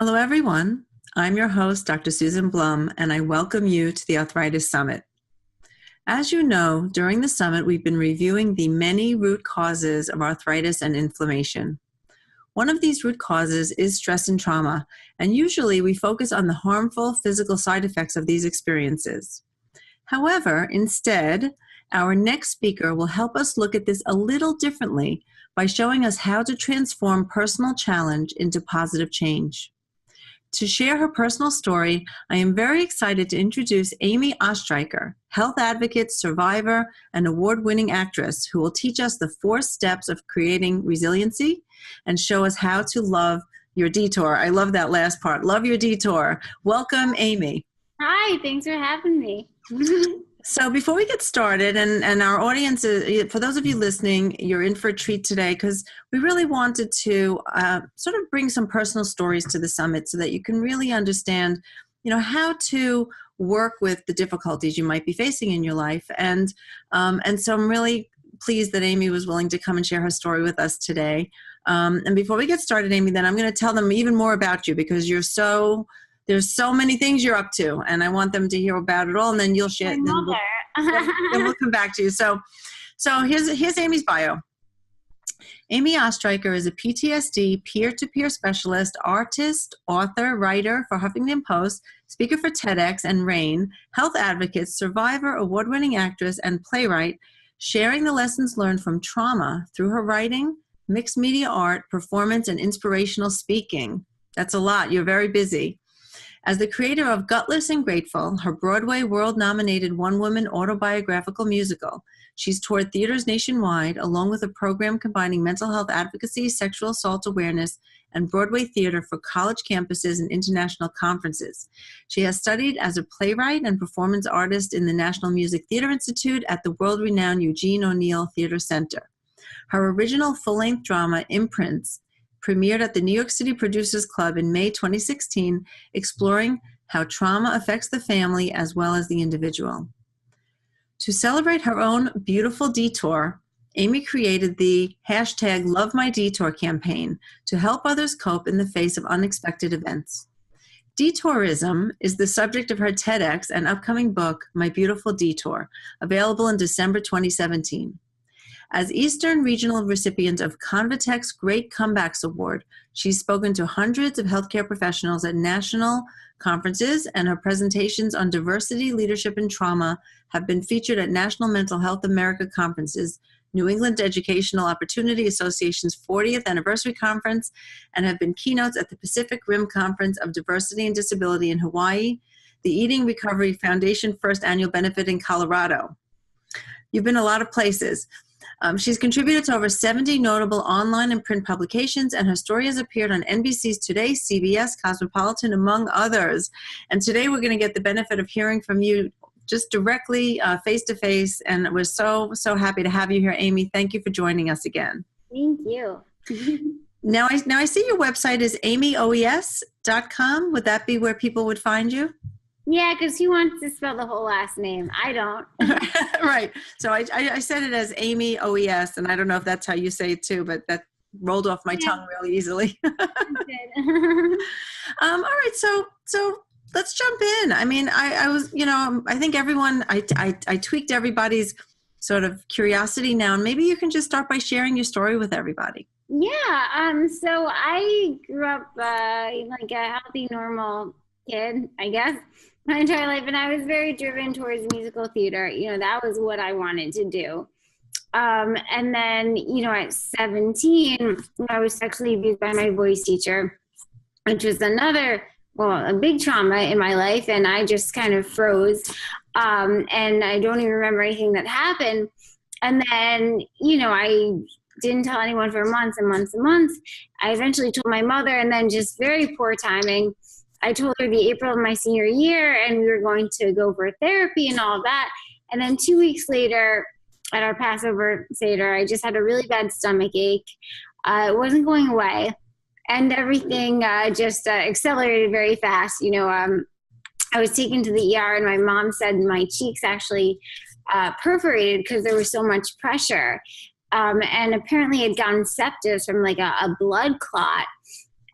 Hello, everyone. I'm your host, Dr. Susan Blum, and I welcome you to the Arthritis Summit. As you know, during the summit, we've been reviewing the many root causes of arthritis and inflammation. One of these root causes is stress and trauma, and usually we focus on the harmful physical side effects of these experiences. However, instead, our next speaker will help us look at this a little differently by showing us how to transform personal challenge into positive change. To share her personal story, I am very excited to introduce Amy Oestreicher, health advocate, survivor, and award-winning actress who will teach us the 4 steps of creating resiliency and show us how to love your detour. I love that last part. Love your detour. Welcome, Amy. Hi, thanks for having me. So before we get started, and our audience, for those of you listening, you're in for a treat today because we really wanted to sort of bring some personal stories to the summit so that you can really understand, how to work with the difficulties you might be facing in your life. And so I'm really pleased that Amy was willing to come and share her story with us today. And before we get started, Amy, then I'm going to tell them even more about you because there's so many things you're up to, and I want them to hear about it all, and then you'll share. Then we'll come back to you. So here's Amy's bio. Amy Oestreicher is a PTSD peer-to-peer specialist, artist, author, writer for Huffington Post, speaker for TEDx and RAIN, health advocate, survivor, award-winning actress, and playwright, sharing the lessons learned from trauma through her writing, mixed media art, performance, and inspirational speaking. That's a lot. You're very busy. As the creator of Gutless and Grateful, her Broadway world-nominated one-woman autobiographical musical, she's toured theaters nationwide, along with a program combining mental health advocacy, sexual assault awareness, and Broadway theater for college campuses and international conferences. She has studied as a playwright and performance artist in the National Music Theater Institute at the world-renowned Eugene O'Neill Theater Center. Her original full-length drama, Imprints, premiered at the New York City Producers Club in May 2016, exploring how trauma affects the family as well as the individual. To celebrate her own beautiful detour, Amy created the hashtag #LoveMyDetour campaign to help others cope in the face of unexpected events. Detourism is the subject of her TEDx and upcoming book, My Beautiful Detour, available in December 2017. As Eastern Regional recipient of Convitec's Great Comebacks Award, she's spoken to hundreds of healthcare professionals at national conferences, and her presentations on diversity, leadership, and trauma have been featured at National Mental Health America conferences, New England Educational Opportunity Association's 40th Anniversary Conference, and have been keynotes at the Pacific Rim Conference of Diversity and Disability in Hawaii, the Eating Recovery Foundation First Annual Benefit in Colorado. You've been a lot of places. She's contributed to over 70 notable online and print publications, and her story has appeared on NBC's Today, CBS, Cosmopolitan, among others. And today we're going to get the benefit of hearing from you just directly, face-to-face, and we're so happy to have you here, Amy. Thank you for joining us again. Thank you. Now I see your website is amyoes.com. Would that be where people would find you? Yeah, because who wants to spell the whole last name? I don't. Right. So I said it as Amy OES, and I don't know if that's how you say it too, but that rolled off my tongue really easily. All right. So let's jump in. I mean, I was, I think everyone, I tweaked everybody's sort of curiosity now, and maybe you can just start by sharing your story with everybody. Yeah. So I grew up like a healthy, normal kid, I guess, my entire life, and I was very driven towards musical theater. That was what I wanted to do. And then, at 17, I was sexually abused by my voice teacher, which was a big trauma in my life, and I just kind of froze. And I don't even remember anything that happened. And then, I didn't tell anyone for months and months and months. I eventually told my mother, and then just very poor timing, I told her the April of my senior year, and we were going to go for therapy and all of that. And then 2 weeks later at our Passover Seder, I just had a really bad stomach ache. It wasn't going away, and everything just accelerated very fast. I was taken to the ER, and my mom said my cheeks actually perforated because there was so much pressure. And apparently it had gotten sepsis from like a blood clot.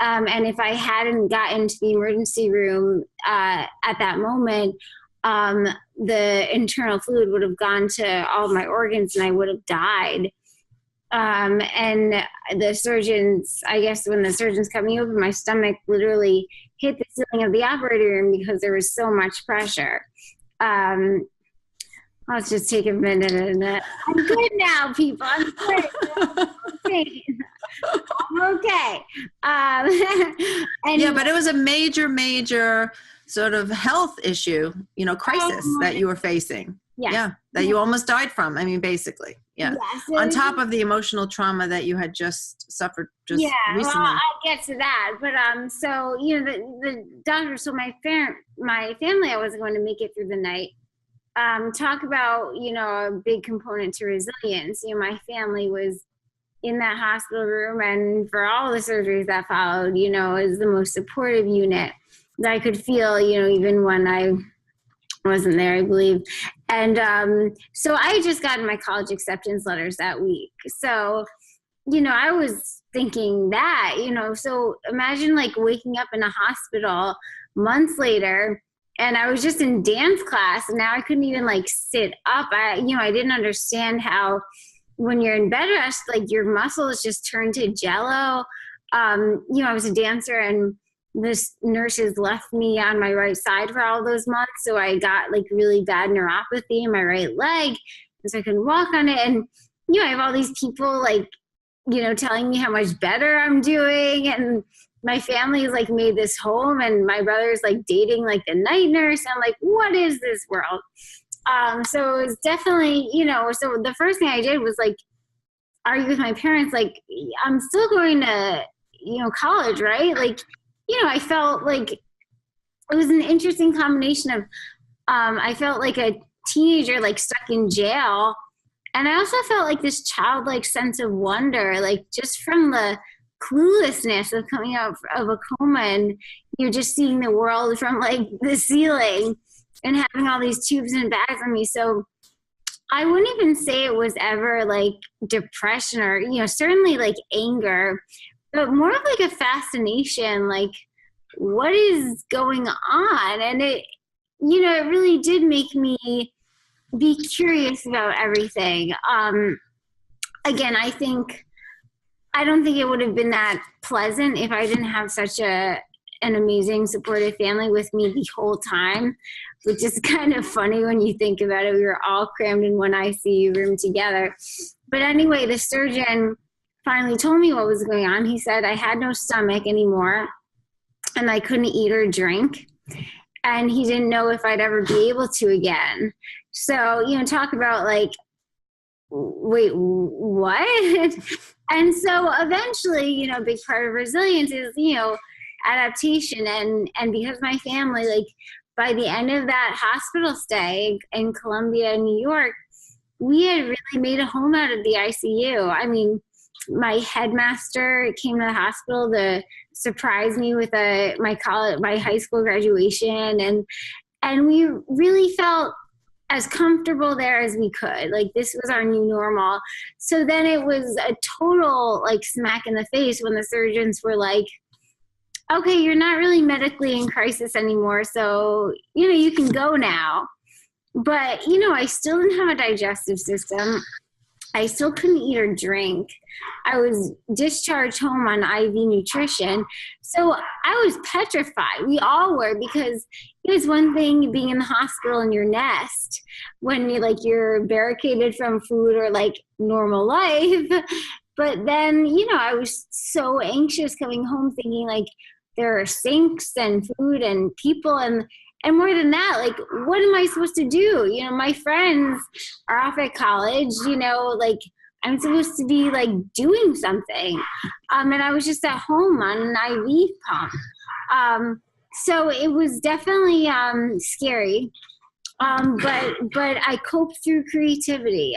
And if I hadn't gotten to the emergency room at that moment, the internal fluid would have gone to all my organs and I would have died. And the surgeons, I guess when the surgeons cut me open, my stomach literally hit the ceiling of the operating room because there was so much pressure. Let's just take a minute and I'm good now, people. I'm good. I'm okay. Yeah, but it was a major sort of health issue, crisis that you were facing. Yes. Yeah, that you almost died from. I mean, basically, yeah. Yes, on top of the emotional trauma that you had just suffered recently. Well, I'll get to that. But so the doctor. So my family, I wasn't going to make it through the night. Talk about a big component to resilience. My family was in that hospital room, and for all the surgeries that followed, is the most supportive unit that I could feel. Even when I wasn't there, I believe. And so I had just gotten my college acceptance letters that week. So, I was thinking that, so imagine like waking up in a hospital months later, and I was just in dance class, and now I couldn't even like sit up. I didn't understand how when you're in bed rest, like your muscles just turn to jello. I was a dancer, and this nurses left me on my right side for all those months. So I got like really bad neuropathy in my right leg. And so I couldn't walk on it. And, I have all these people like, telling me how much better I'm doing. And my family's like made this home, and my brother's like dating like the night nurse. I'm like, what is this world? So it was definitely, so the first thing I did was like argue with my parents, like, I'm still going to, college, right? Like, I felt like it was an interesting combination of, I felt like a teenager, like stuck in jail. And I also felt like this childlike sense of wonder, like just from the cluelessness of coming out of a coma and just seeing the world from like the ceiling and having all these tubes and bags on me. So I wouldn't even say it was ever like depression or, certainly like anger, but more of like a fascination, like what is going on? And it, it really did make me be curious about everything. Again, I don't think it would have been that pleasant if I didn't have such an amazing supportive family with me the whole time, which is kind of funny when you think about it. We were all crammed in one ICU room together. But anyway, the surgeon finally told me what was going on. He said I had no stomach anymore and I couldn't eat or drink. And he didn't know if I'd ever be able to again. So, talk about like, wait, what? And so eventually, a big part of resilience is, adaptation. And because my family, like by the end of that hospital stay in Columbia, New York, we had really made a home out of the ICU. I mean, my headmaster came to the hospital to surprise me with my high school graduation. And we really felt as comfortable there as we could. Like this was our new normal. So then it was a total like smack in the face when the surgeons were like, okay, you're not really medically in crisis anymore. So, you can go now. But, I still didn't have a digestive system. I still couldn't eat or drink. I was discharged home on IV nutrition. So I was petrified. We all were, because it was one thing being in the hospital in your nest when you're barricaded from food or like normal life. But then, I was so anxious coming home thinking like there are sinks and food and people and more than that, like, what am I supposed to do? My friends are off at college, like I'm supposed to be like doing something. And I was just at home on an IV pump. So it was definitely scary. But I coped through creativity.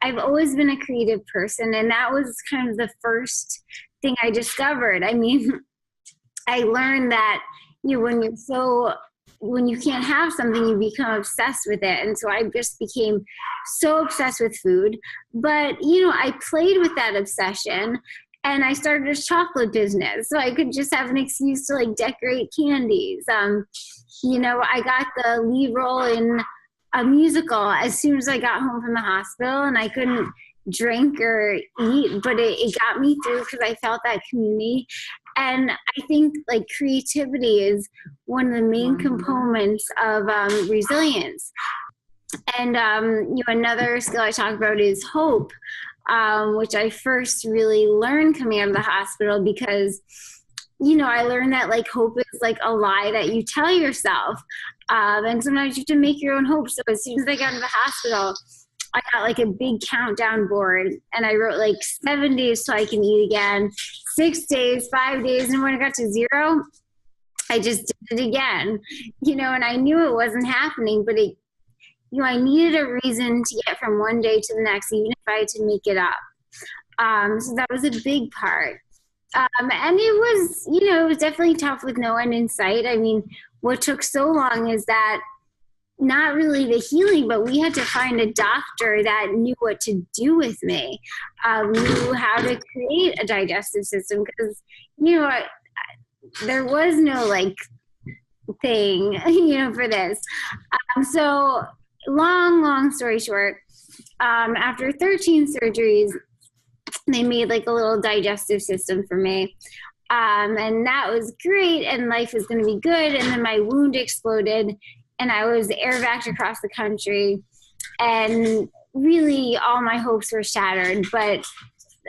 I've always been a creative person, and that was kind of the first thing I discovered. I mean, I learned that when you can't have something, you become obsessed with it. And so I just became so obsessed with food. But, I played with that obsession. And I started a chocolate business so I could just have an excuse to like decorate candies. I got the lead role in a musical as soon as I got home from the hospital, and I couldn't drink or eat, but it got me through because I felt that community. And I think like creativity is one of the main components of resilience. And another skill I talk about is hope, which I first really learned coming out of the hospital because, I learned that like hope is like a lie that you tell yourself. And sometimes you have to make your own hope. So as soon as I got into the hospital, I got like a big countdown board and I wrote like 7 days so I can eat again, 6 days, 5 days. And when it got to 0, I just did it again, and I knew it wasn't happening, but I needed a reason to get from one day to the next, even if I had to make it up. So that was a big part. And it was definitely tough with no end in sight. I mean, what took so long is that not really the healing, but we had to find a doctor that knew what to do with me, knew how to create a digestive system because, there was no like thing, for this. So long story short, after 13 surgeries, they made like a little digestive system for me. And that was great. And life was going to be good. And then my wound exploded and I was air vac'd across the country. And really all my hopes were shattered. But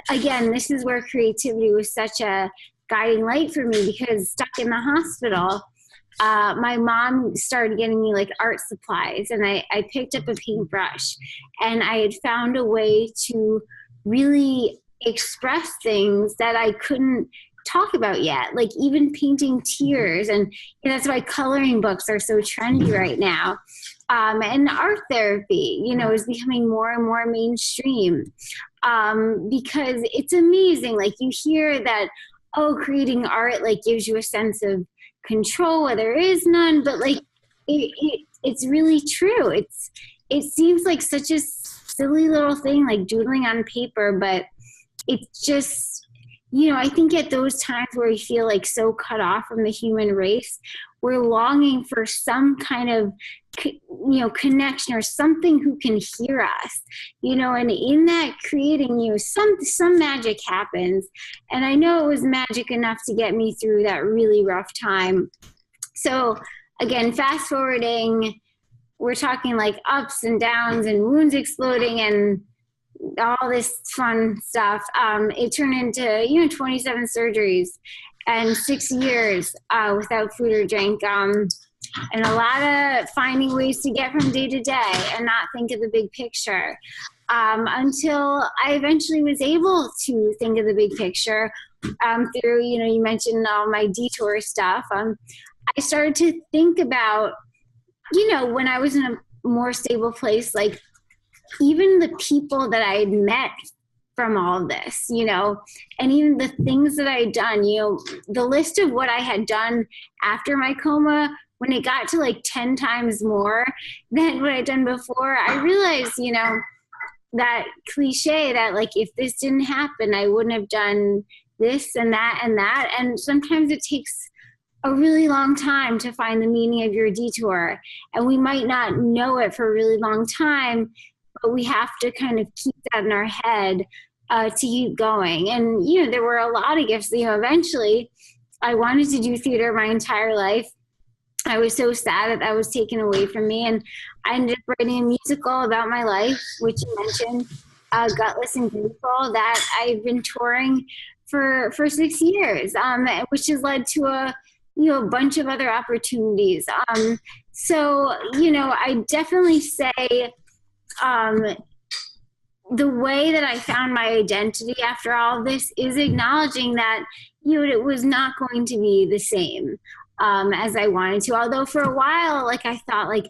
again, this is where creativity was such a guiding light for me because stuck in the hospital, my mom started getting me like art supplies and I picked up a paintbrush and I had found a way to really express things that I couldn't talk about yet, like even painting tears. And that's why coloring books are so trendy right now. And art therapy, is becoming more and more mainstream because it's amazing. Like you hear that, creating art like gives you a sense of control where there is none, but like it's really true. It seems like such a silly little thing, like doodling on paper, but it's just, I think at those times where we feel like so cut off from the human race, we're longing for some kind of, connection or something who can hear us, and in that creating, some magic happens. And I know it was magic enough to get me through that really rough time. So again, fast forwarding, we're talking like ups and downs and wounds exploding and all this fun stuff. It turned into, 27 surgeries and 6 years without food or drink. And a lot of finding ways to get from day to day and not think of the big picture until I eventually was able to think of the big picture through, you mentioned all my detour stuff. I started to think about, when I was in a more stable place, like even the people that I had met from all of this, and even the things that I had done, the list of what I had done after my coma, when it got to like 10 times more than what I'd done before, I realized, that cliche that like, if this didn't happen, I wouldn't have done this and that and that. And sometimes it takes a really long time to find the meaning of your detour. And we might not know it for a really long time, but we have to kind of keep that in our head to keep going. And, there were a lot of gifts, eventually I wanted to do theater my entire life. I was so sad that was taken away from me. And I ended up writing a musical about my life, which you mentioned, Gutless and Beautiful, that I've been touring for 6 years, which has led to a bunch of other opportunities. So, I definitely say the way that I found my identity after all of this is acknowledging that, it was not going to be the same as I wanted to. Although for a while, like I thought like,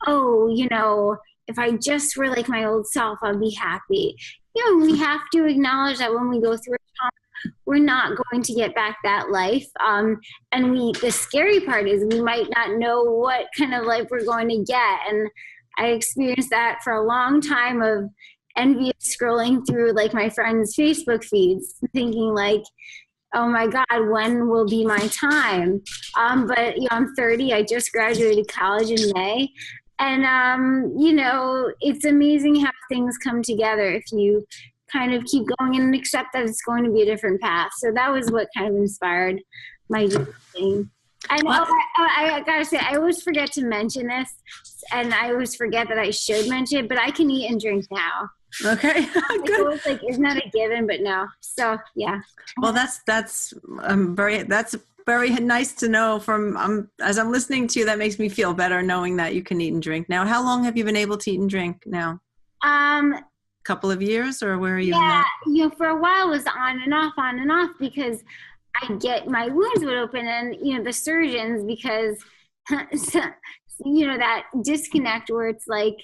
if I just were like my old self, I'd be happy. We have to acknowledge that when we go through a trauma, we're not going to get back that life. And the scary part is we might not know what kind of life we're going to get. And I experienced that for a long time of envious scrolling through like my friends' Facebook feeds, thinking like, oh my God, when will be my time? But I'm 30. I just graduated college in May. And, it's amazing how things come together if you kind of keep going and accept that it's going to be a different path. So that was what kind of inspired my thing. And I gotta say, I always forget to mention this, and I always forget that I should mention it, but I can eat and drink now. Okay. Good. Always like, isn't that a given? But no. So yeah. Well, that's very nice to know from, as I'm listening to you, that makes me feel better knowing that you can eat and drink now. How long have you been able to eat and drink now? Couple of years, or where are you? Yeah, for a while it was on and off because my wounds would open, and the surgeons, because that disconnect where it's like,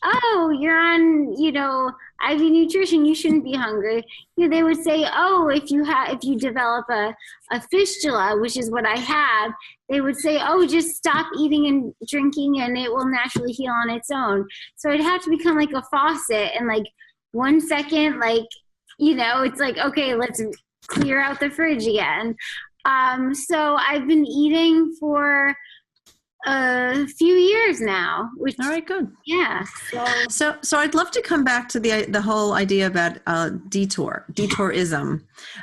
oh, you're on IV nutrition, you shouldn't be hungry. They would say, oh, if you develop a fistula, which is what I have, they would say, oh, just stop eating and drinking and it will naturally heal on its own. So it'd have to become like a faucet, and like 1 second, like it's like, okay, let's clear out the fridge again. So I've been eating for a few years now. All right, good. Yeah. So I'd love to come back to the whole idea about detourism.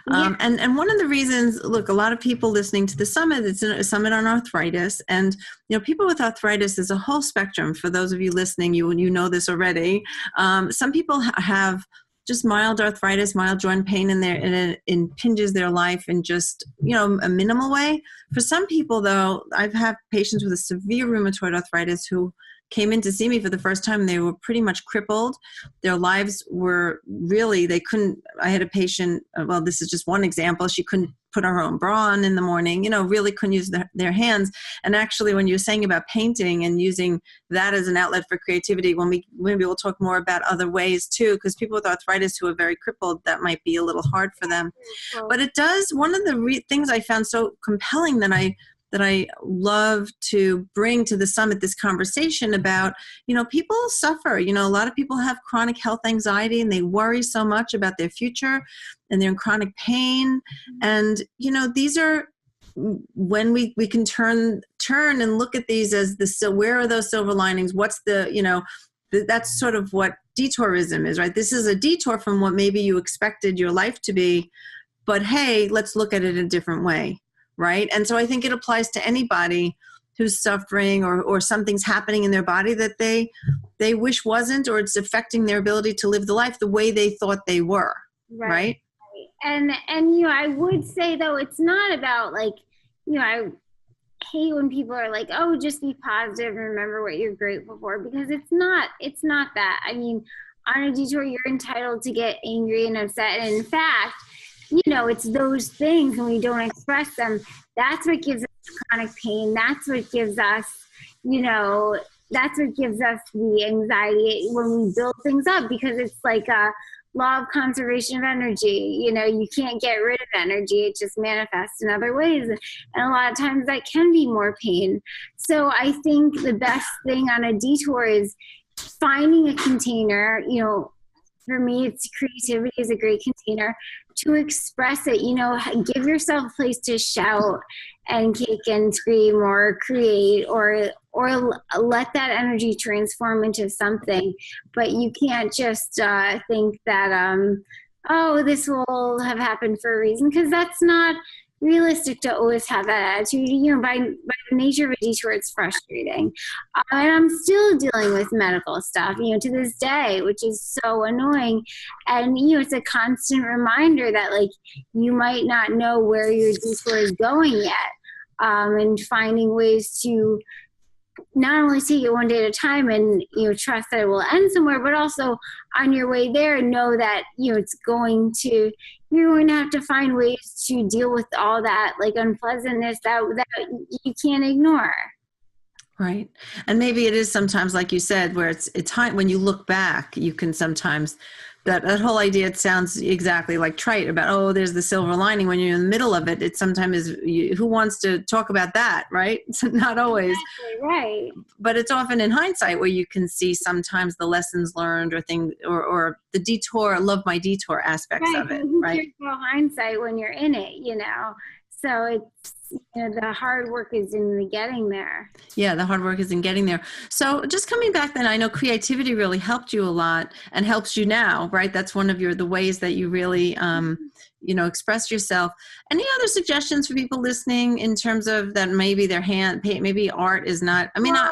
Yeah. And one of the reasons, look, a lot of people listening to the summit, it's a summit on arthritis, and people with arthritis is a whole spectrum. For those of you listening, you know this already. Some people have just mild arthritis, mild joint pain, and it impinges their life in just, a minimal way. For some people, though, I've had patients with a severe rheumatoid arthritis who came in to see me for the first time. They were pretty much crippled. Their lives were really, I had a patient, well, this is just one example. She couldn't put her own bra on in the morning, really couldn't use their hands. And actually, when you're saying about painting and using that as an outlet for creativity, maybe we'll talk more about other ways too, because people with arthritis who are very crippled, that might be a little hard for them. But it does, one of the things I found so compelling that I love to bring to the summit, this conversation about, people suffer. A lot of people have chronic health anxiety, and they worry so much about their future, and they're in chronic pain. And, these are when we can turn and look at these as where are those silver linings? What's that's sort of what detourism is, right? This is a detour from what maybe you expected your life to be, but hey, let's look at it a different way. Right. And so I think it applies to anybody who's suffering or something's happening in their body that they wish wasn't, or it's affecting their ability to live the life the way they thought they were. Right. And I would say, though, it's not about like, I hate when people are like, oh, just be positive and remember what you're grateful for, because it's not that. I mean, on a detour, you're entitled to get angry and upset. And in fact, it's those things, when we don't express them, that's what gives us chronic pain. That's what gives us, that's what gives us the anxiety when we build things up, because it's like a law of conservation of energy. You can't get rid of energy. It just manifests in other ways. And a lot of times that can be more pain. So I think the best thing on a detour is finding a container. For me, it's creativity is a great container to express it. Give yourself a place to shout and kick and scream or create, or let that energy transform into something. But you can't just think that, this will have happened for a reason, because that's not realistic to always have that attitude. By the nature of a detour, it's frustrating. And I'm still dealing with medical stuff, to this day, which is so annoying. And, it's a constant reminder that, like, you might not know where your detour is going yet. And finding ways to not only take it one day at a time and, trust that it will end somewhere, but also on your way there, know that, you're going to have to find ways to deal with all that, like, unpleasantness that you can't ignore. Right. And maybe it is sometimes, like you said, where it's hard when you look back, you can sometimes that whole idea, it sounds exactly like trite about, oh, there's the silver lining. When you're in the middle of it, it sometimes is, who wants to talk about that, right? It's not always. Exactly, right. But it's often in hindsight where you can see sometimes the lessons learned or things, or the detour, love my detour aspects Right. of it, Who right? cares about hindsight when you're in it, you know? So it's, you know, the hard work is in the getting there. Yeah, the hard work is in getting there. So just coming back then, I know creativity really helped you a lot and helps you now, right? That's one of the ways that you really, express yourself. Any other suggestions for people listening in terms of that maybe maybe art is not, I mean, Well,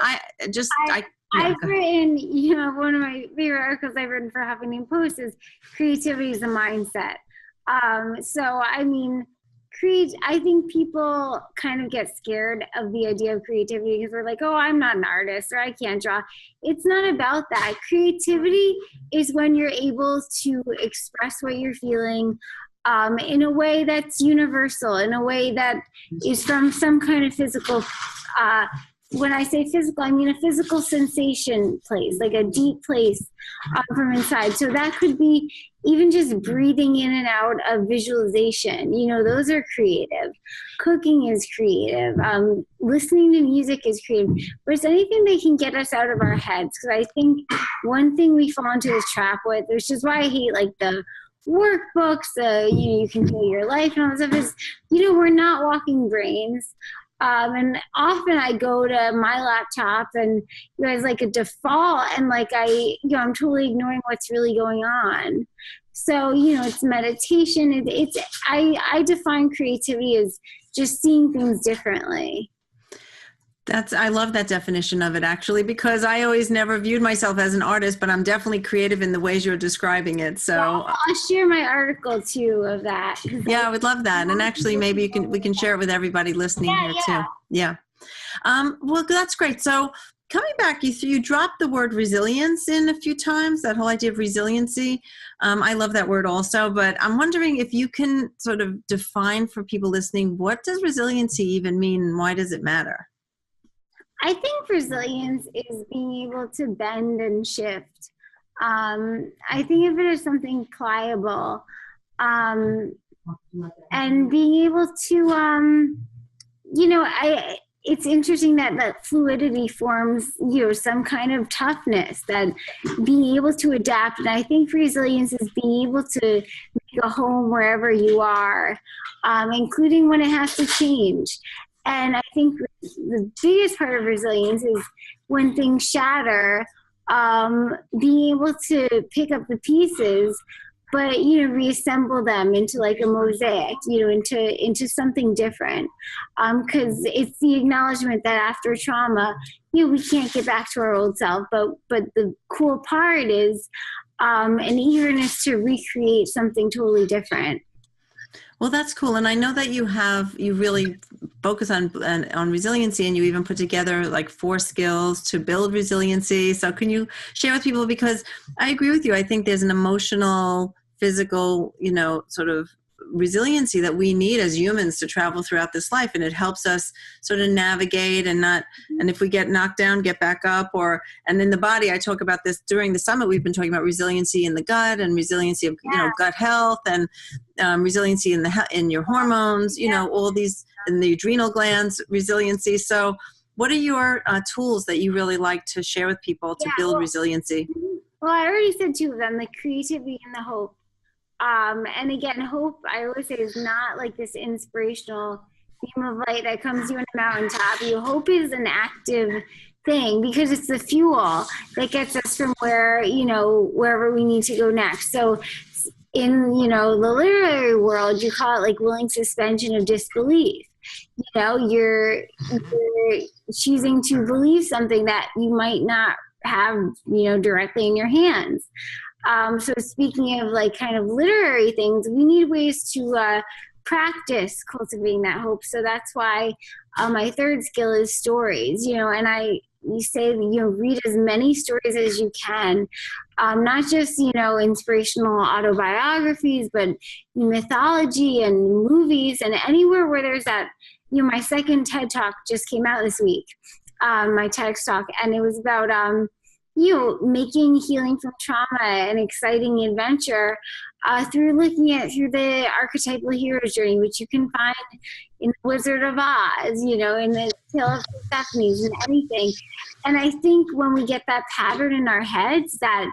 I've written, you know, one of my favorite articles I've written for Huffington Post is creativity is a mindset. So, I mean, I think people kind of get scared of the idea of creativity because they're like, oh, I'm not an artist or I can't draw. It's not about that. Creativity is when you're able to express what you're feeling in a way that's universal, in a way that is from some kind of physical when I say physical, I mean a physical sensation place, like a deep place from inside. So that could be even just breathing in and out of visualization. You know, those are creative. Cooking is creative. Listening to music is creative. But it's anything that can get us out of our heads. Because I think one thing we fall into this trap with, which is why I hate like the workbooks, you can feel your life and all that stuff is, we're not walking brains. And often I go to my laptop and there's like a default and like I'm totally ignoring what's really going on. So, it's meditation. I define creativity as just seeing things differently. I love that definition of it actually, because I always never viewed myself as an artist, but I'm definitely creative in the ways you're describing it. So I'll share my article too of that. Yeah, I would love that. And actually maybe we can share it with everybody listening here too. Yeah. Well, that's great. So coming back, you dropped the word resilience in a few times, that whole idea of resiliency. I love that word also, but I'm wondering if you can sort of define for people listening, what does resiliency even mean and why does it matter? I think resilience is being able to bend and shift. I think of it as something pliable, and being able to, it's interesting that fluidity forms, some kind of toughness, that being able to adapt. And I think resilience is being able to make a home wherever you are, including when it has to change. And I think the biggest part of resilience is when things shatter, being able to pick up the pieces, but, reassemble them into like a mosaic, into something different. Because it's the acknowledgement that after trauma, we can't get back to our old self. But the cool part is an eagerness to recreate something totally different. Well, that's cool. And I know that you really focus on resiliency, and you even put together like 4 skills to build resiliency. So can you share with people, because I agree with you. I think there's an emotional, physical, sort of resiliency that we need as humans to travel throughout this life. And it helps us sort of navigate and if we get knocked down, get back up, and in the body, I talk about this during the summit. We've been talking about resiliency in the gut and resiliency of, gut health and resiliency in your hormones, all these, in the adrenal glands, resiliency. So what are your tools that you really like to share with people to build resiliency? Well, I already said 2 of them, the creativity and the hope. And again, hope, I always say, is not like this inspirational beam of light that comes to you on a mountaintop. Hope is an active thing because it's the fuel that gets us from wherever we need to go next. So in, the literary world, you call it like willing suspension of disbelief. You're choosing to believe something that you might not have, directly in your hands. So speaking of like kind of literary things, we need ways to practice cultivating that hope. So that's why my 3rd skill is stories, and you say, read as many stories as you can, not just, inspirational autobiographies, but mythology and movies and anywhere where there's that, my 2nd TED Talk just came out this week, my TEDx talk, and it was about making healing from trauma an exciting adventure through looking at through the archetypal hero's journey, which you can find in the Wizard of Oz, in the Tale of Persephone's and anything. And I think when we get that pattern in our heads that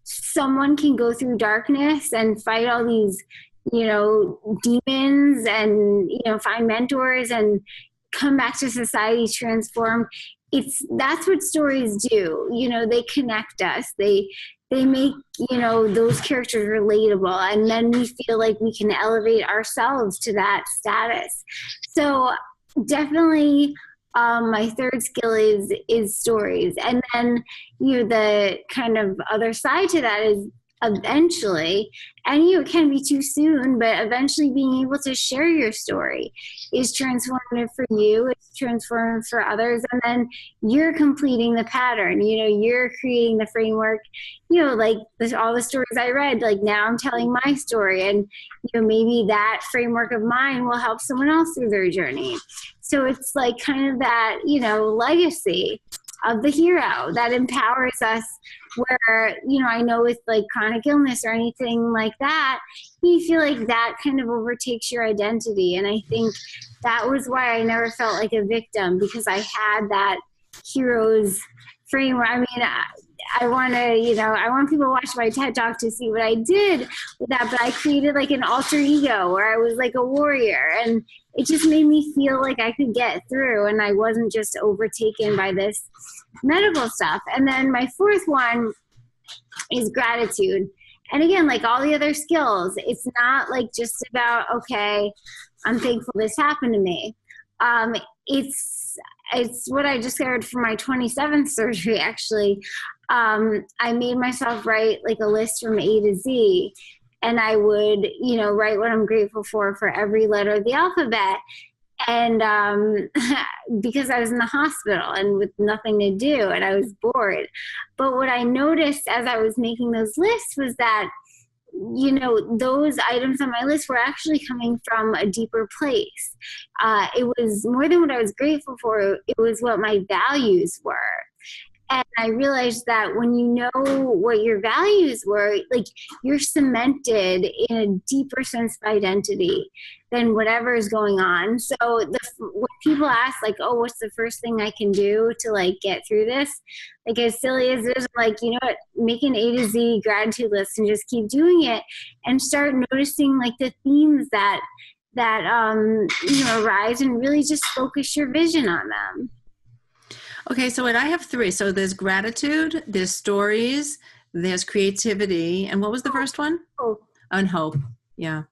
someone can go through darkness and fight all these, demons and, find mentors and come back to society transformed, that's what stories do. They connect us. They make, those characters relatable, and then we feel like we can elevate ourselves to that status. So definitely my third skill is stories. And then, the kind of other side to that is eventually, and it can be too soon, but eventually being able to share your story is transformative for you, it's transformative for others, and then you're completing the pattern, you're creating the framework, like all the stories I read, like now I'm telling my story, and maybe that framework of mine will help someone else through their journey. So it's like kind of that, legacy of the hero that empowers us, where, I know with like chronic illness or anything like that, you feel like that kind of overtakes your identity. And I think that was why I never felt like a victim, because I had that hero's framework. I mean, I want to, I want people to watch my TED Talk to see what I did with that, but I created like an alter ego where I was like a warrior, and it just made me feel like I could get through and I wasn't just overtaken by this medical stuff. And then my fourth one is gratitude. And again, like all the other skills, it's not like just about, okay, I'm thankful this happened to me. It's what I discovered for my 27th surgery, actually. I made myself write like a list from A to Z, and I would, write what I'm grateful for every letter of the alphabet. And because I was in the hospital and with nothing to do and I was bored. But what I noticed as I was making those lists was that, those items on my list were actually coming from a deeper place. It was more than what I was grateful for. It was what my values were. And I realized that when you know what your values were, like you're cemented in a deeper sense of identity than whatever is going on. So when people ask like, oh, what's the first thing I can do to like get through this? Like as silly as it is, I'm like, what, make an A to Z gratitude list and just keep doing it and start noticing like the themes that arise, and really just focus your vision on them. Okay, so I have three. So there's gratitude, there's stories, there's creativity, and what was the first one? Hope. And hope. Yeah.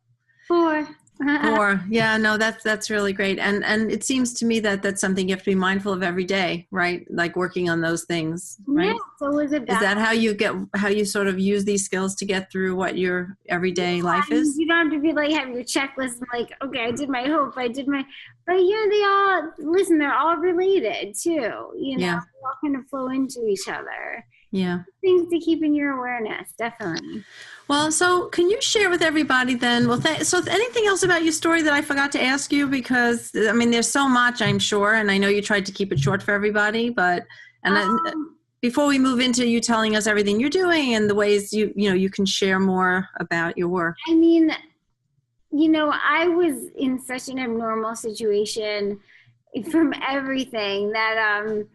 4. 4. Yeah, no, that's really great. And it seems to me that that's something you have to be mindful of every day, right? Like working on those things, right? Yeah, so is that how you sort of use these skills to get through what your everyday life is? You don't have to be like, have your checklist and like, okay, I did my hope, I did my, but they're all related too, Yeah. They all kind of flow into each other. Yeah. Things to keep in your awareness, definitely. Well, so can you share with everybody then, so anything else about your story that I forgot to ask you? Because, I mean, there's so much, I'm sure, and I know you tried to keep it short for everybody, before we move into you telling us everything you're doing and the ways you can share more about your work. I mean, I was in such an abnormal situation from everything that,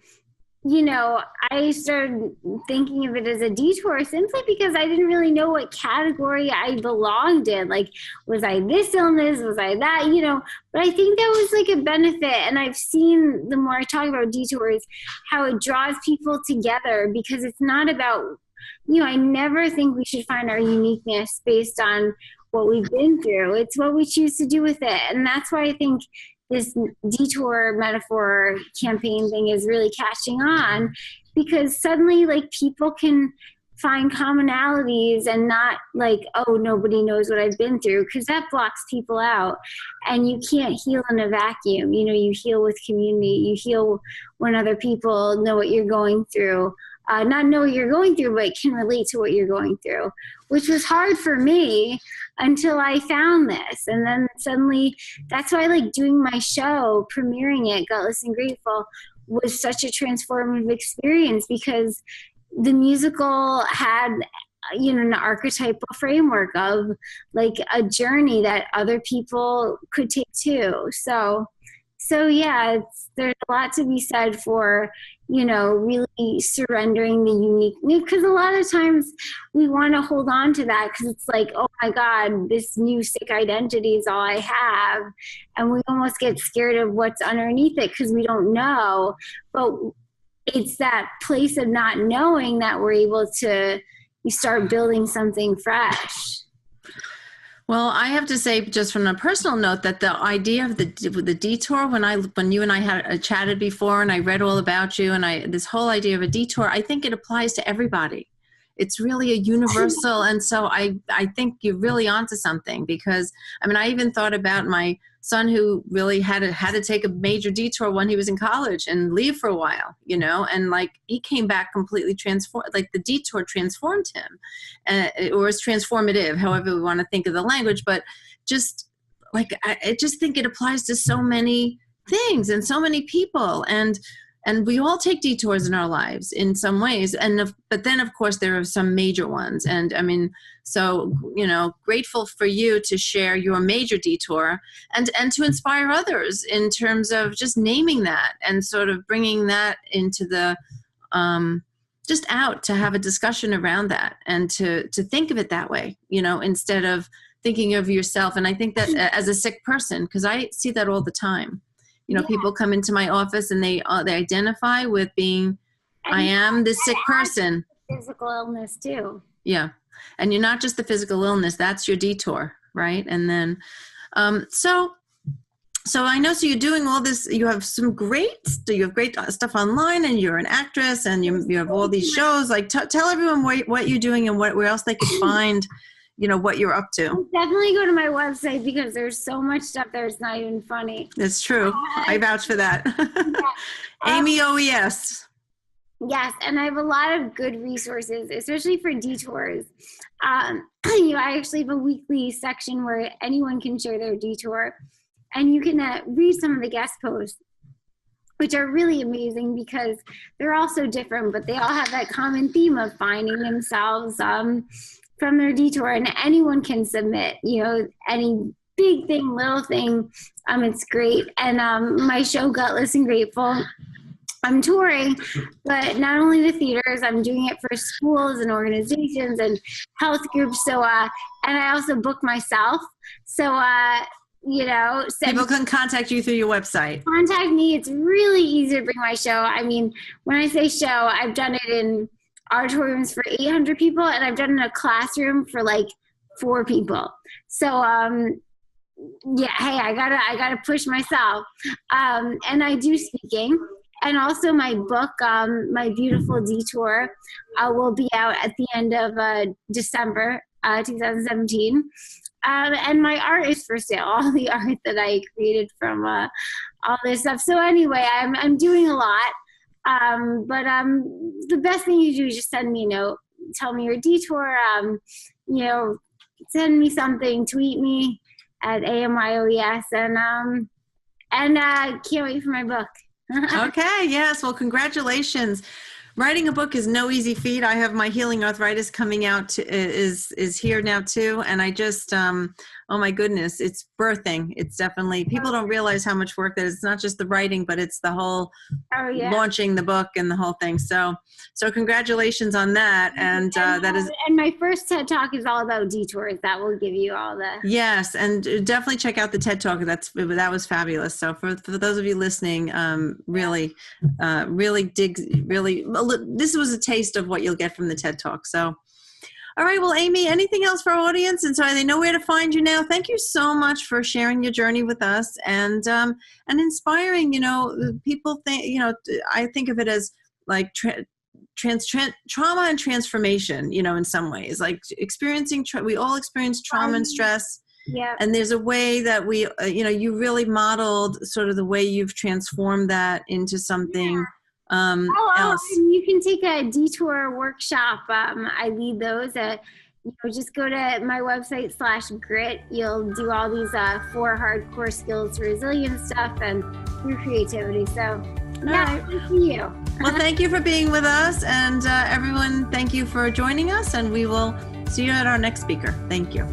I started thinking of it as a detour simply because I didn't really know what category I belonged in. Like, was I this illness? Was I that? But I think that was like a benefit. And I've seen, the more I talk about detours, how it draws people together, because it's not about, I never think we should find our uniqueness based on what we've been through. It's what we choose to do with it. And that's why I think this detour metaphor campaign thing is really catching on, because suddenly like people can find commonalities and not like, oh, nobody knows what I've been through, because that blocks people out. And you can't heal in a vacuum. You heal with community. You heal when other people know what you're going through. Not know what you're going through, but can relate to what you're going through, which was hard for me until I found this. And then suddenly, that's why like doing my show, premiering it, Gutless and Grateful, was such a transformative experience, because the musical had, an archetypal framework of like a journey that other people could take too. So yeah, there's a lot to be said for, really surrendering the unique, because a lot of times we want to hold on to that because it's like, oh my God, this new sick identity is all I have. And we almost get scared of what's underneath it because we don't know. But it's that place of not knowing that we're able to start building something fresh. Well, I have to say, just from a personal note, that the idea of the detour, when you and I had chatted before, and I read all about you, and this whole idea of a detour, I think it applies to everybody. It's really a universal, and so I think you're really onto something, because I even thought about my son, who really had to take a major detour when he was in college and leave for a while, and like he came back completely transformed. Like the detour transformed him, or is transformative, however we want to think of the language. But just like I just think it applies to so many things and so many people, and we all take detours in our lives in some ways. But then of course there are some major ones. And so, grateful for you to share your major detour and to inspire others in terms of just naming that and sort of bringing that into the, just out to have a discussion around that and to think of it that way, instead of thinking of yourself. And I think that as a sick person, because I see that all the time. People come into my office and they identify with being, I am this sick person. Physical illness too. Yeah. And you're not just the physical illness, that's your detour, right? And then, so I know, so you're doing all this, you have great stuff online, and you're an actress, and you have all these shows. Like tell everyone what you're doing and where else they could find what you're up to. Definitely go to my website, because there's so much stuff there, it's not even funny. It's true. I vouch for that. Yeah. Amy OES. Yes, and I have a lot of good resources, especially for detours. I actually have a weekly section where anyone can share their detour, and you can read some of the guest posts, which are really amazing because they're all so different, but they all have that common theme of finding themselves from their detour. And anyone can submit, any big thing, little thing. It's great. And my show, Gutless and Grateful, I'm touring, but not only the theaters, I'm doing it for schools and organizations and health groups. So, and I also book myself. So, people can contact you through your website. Contact me. It's really easy to bring my show. When I say show, I've done it in auditoriums for 800 people, and I've done it in a classroom for like 4 people. So, yeah, hey, I gotta push myself. And I do speaking. And also my book, My Beautiful Detour, will be out at the end of December 2017. And my art is for sale, all the art that I created from all this stuff. So anyway, I'm doing a lot. But the best thing you do is just send me a note, tell me your detour, send me something, tweet me at AMYOES, and can't wait for my book. Okay. Yes. Well, congratulations. Writing a book is no easy feat. I have my Healing Arthritis coming out is here now too. And I just, oh my goodness, it's birthing. It's definitely, people don't realize how much work that is. It's not just the writing, but it's the whole launching the book and the whole thing. So congratulations on that. And that is. And my first TED Talk is all about detours. That will give you all the. Yes. And definitely check out the TED Talk. That was fabulous. So for those of you listening, really this was a taste of what you'll get from the TED Talk. So, all right. Well, Amy, anything else for our audience? And so they know where to find you now. Thank you so much for sharing your journey with us and inspiring, people think, I think of it as like trauma and transformation, in some ways, like experiencing, we all experience trauma and stress. Yeah. And there's a way that we, you really modeled sort of the way you've transformed that into something. Yeah. Else. You can take a detour workshop. I lead those. Just go to my website /grit. You'll do all these 4 hardcore skills, resilience stuff, and through creativity. So right. Thank you. Well, thank you for being with us, and everyone, thank you for joining us, and we will see you at our next speaker. Thank you.